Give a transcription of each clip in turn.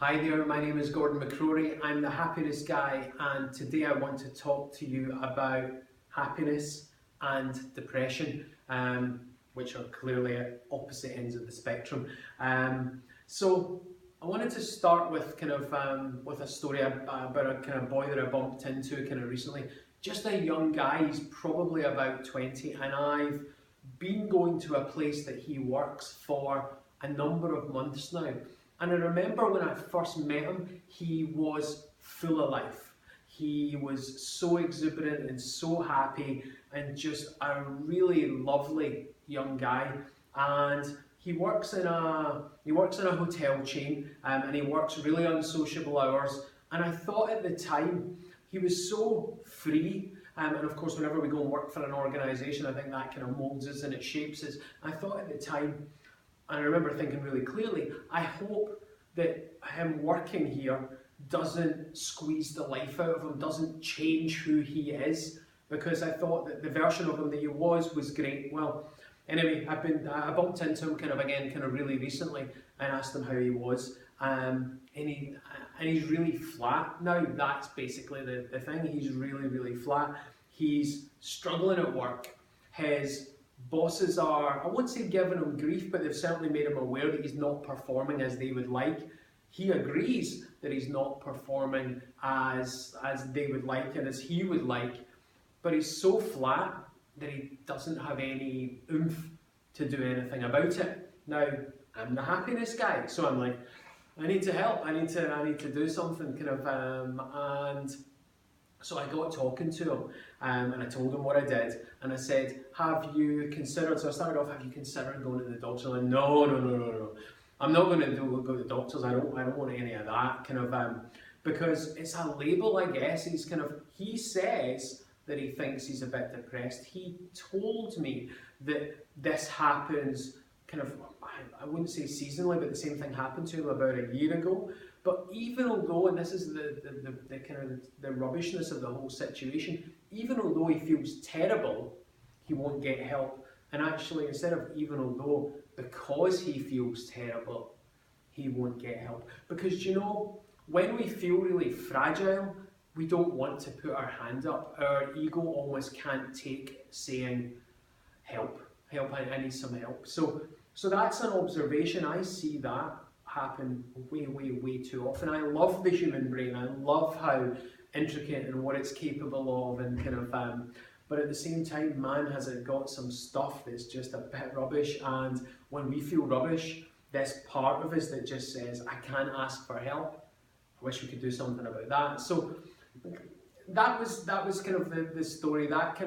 Hi there, my name is Gordon McCrory. I'm the happiness guy, and today I want to talk to you about happiness and depression, which are clearly at opposite ends of the spectrum. So I wanted to start with with a story about a kind of boy that I bumped into kind of recently. Just a young guy, he's probably about 20, and I've been going to a place that he works for a number of months now. And I remember when I first met him, he was full of life. He was so exuberant and so happy and just a really lovely young guy. And he works in a hotel chain, and he works really unsociable hours. And I thought at the time he was so free. And of course, whenever we go and work for an organisation, I think that kind of moulds us and it shapes us. I thought at the time, and I remember thinking really clearly, I hope that him working here doesn't squeeze the life out of him, doesn't change who he is, because I thought that the version of him that he was great. Well, anyway, I bumped into him kind of really recently and asked him how he was, and he's really flat now. That's basically the thing. He's really flat. He's struggling at work. His bosses are, I won't say giving him grief, but they've certainly made him aware that he's not performing as they would like. He agrees that he's not performing as they would like and as he would like, but he's so flat that he doesn't have any oomph to do anything about it. Now, I'm the happiness guy, so I'm like, I need to help. I need to do something, and so I got talking to him, and I told him what I did, and I said, "Have you considered?" So I started off, "Have you considered going to the doctor?" And like, no. I'm not going to go to the doctors. I don't want any of that because it's a label, I guess. He says that he thinks he's a bit depressed. He told me that this happens I wouldn't say seasonally, but the same thing happened to him about a year ago. But even although, and this is the rubbishness of the whole situation, even although he feels terrible, he won't get help. And actually, instead of even although, because he feels terrible, he won't get help. Because when we feel really fragile, we don't want to put our hand up. Our ego almost can't take saying, help, I need some help. So that's an observation. I see that happen way too often. I love the human brain. I love how intricate and what it's capable of, and but at the same time, man, has it got some stuff that's just a bit rubbish. And when we feel rubbish, this part of us that just says, I can't ask for help. I wish we could do something about that. So that was kind of the story. That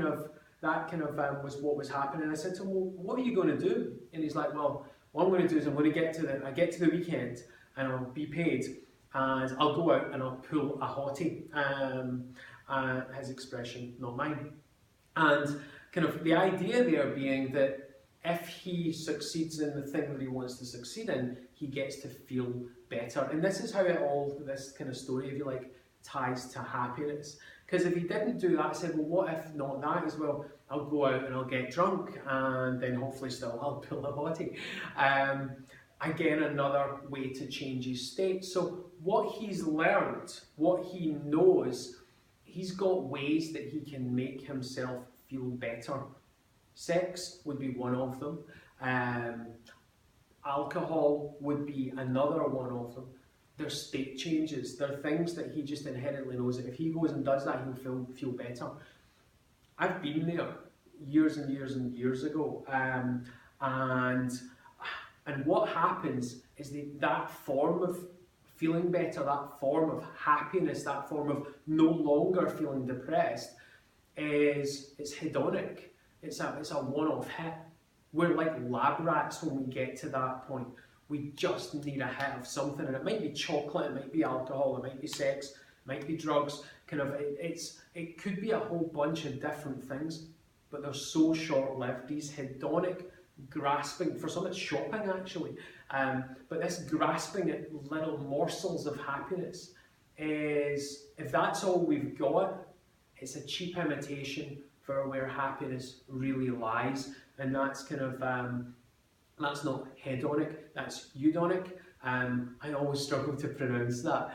was what was happening. I said to him, "Well, what are you going to do?" And he's like, "Well, what I'm going to do is I'm going to get to the weekend and I'll be paid, and I'll go out and I'll pull a hottie." His expression, not mine. And kind of the idea there being that if he succeeds in the thing that he wants to succeed in, he gets to feel better. And this is how this kind of story, if you like, ties to happiness. Because if he didn't do that, I said, well, what if not that as well? I'll go out and I'll get drunk, and then hopefully still I'll pull a hottie. Again, another way to change his state. So what he's learned, what he knows, he's got ways that he can make himself feel better. Sex would be one of them. Alcohol would be another one of them. There's state changes. There are things that he just inherently knows that if he goes and does that, he'll feel better. I've been there years and years ago, and what happens is that form of feeling better, that form of happiness, that form of no longer feeling depressed, it's hedonic. It's a one-off hit. We're like lab rats when we get to that point. We just need a hit of something, and it might be chocolate, it might be alcohol, it might be sex, it might be drugs. It could be a whole bunch of different things, but they're so short-lived. These hedonic grasping, for some it's shopping actually, but this grasping at little morsels of happiness is, if that's all we've got, it's a cheap imitation for where happiness really lies, and that's that's not hedonic, that's eudonic. I always struggle to pronounce that,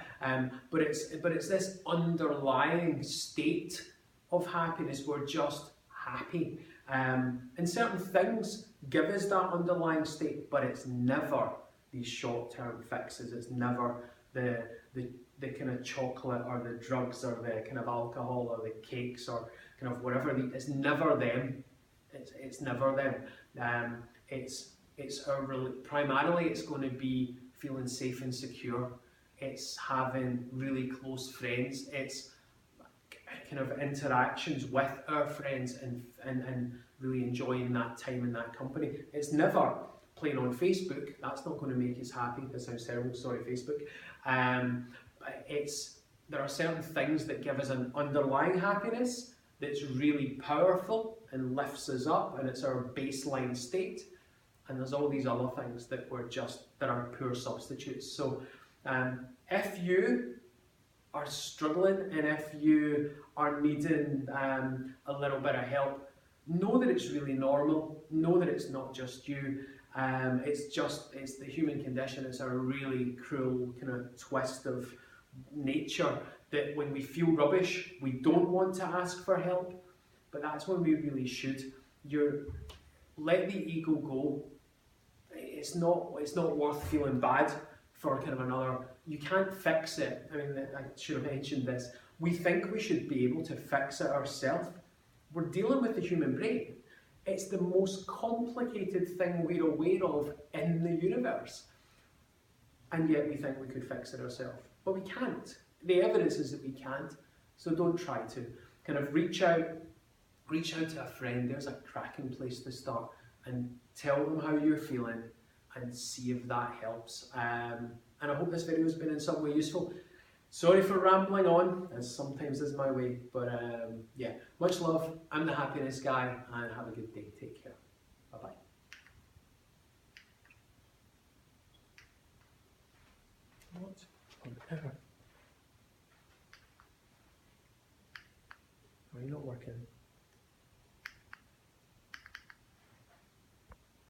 but it's this underlying state of happiness. We're just happy, and certain things give us that underlying state, but it's never these short-term fixes. It's never the kind of chocolate or the drugs or the kind of alcohol or the cakes or kind of whatever. It's never them. It's never them. Primarily it's going to be feeling safe and secure. It's having really close friends. It's kind of interactions with our friends and really enjoying that time in that company. It's never playing on Facebook. That's not going to make us happy. That sounds terrible. Sorry, Facebook. There are certain things that give us an underlying happiness that's really powerful and lifts us up, and it's our baseline state. And there's all these other things that are poor substitutes. So if you are struggling and if you are needing a little bit of help, know that it's really normal. Know that it's not just you. It's the human condition. It's a really cruel kind of twist of nature that when we feel rubbish, we don't want to ask for help, but that's when we really should. Let the ego go. It's not worth feeling bad for kind of another. You can't fix it. I mean, I should have mentioned this. We think we should be able to fix it ourselves. We're dealing with the human brain. It's the most complicated thing we're aware of in the universe. And yet we think we could fix it ourselves. But we can't. The evidence is that we can't. So don't try to. Kind of reach out to a friend. There's a cracking place to start. And tell them how you're feeling and see if that helps. And I hope this video has been in some way useful. Sorry for rambling on, as sometimes is my way, but yeah, much love. I'm the Happiness Guy, and have a good day. Take care. Bye-bye. What on earth? Are you not working?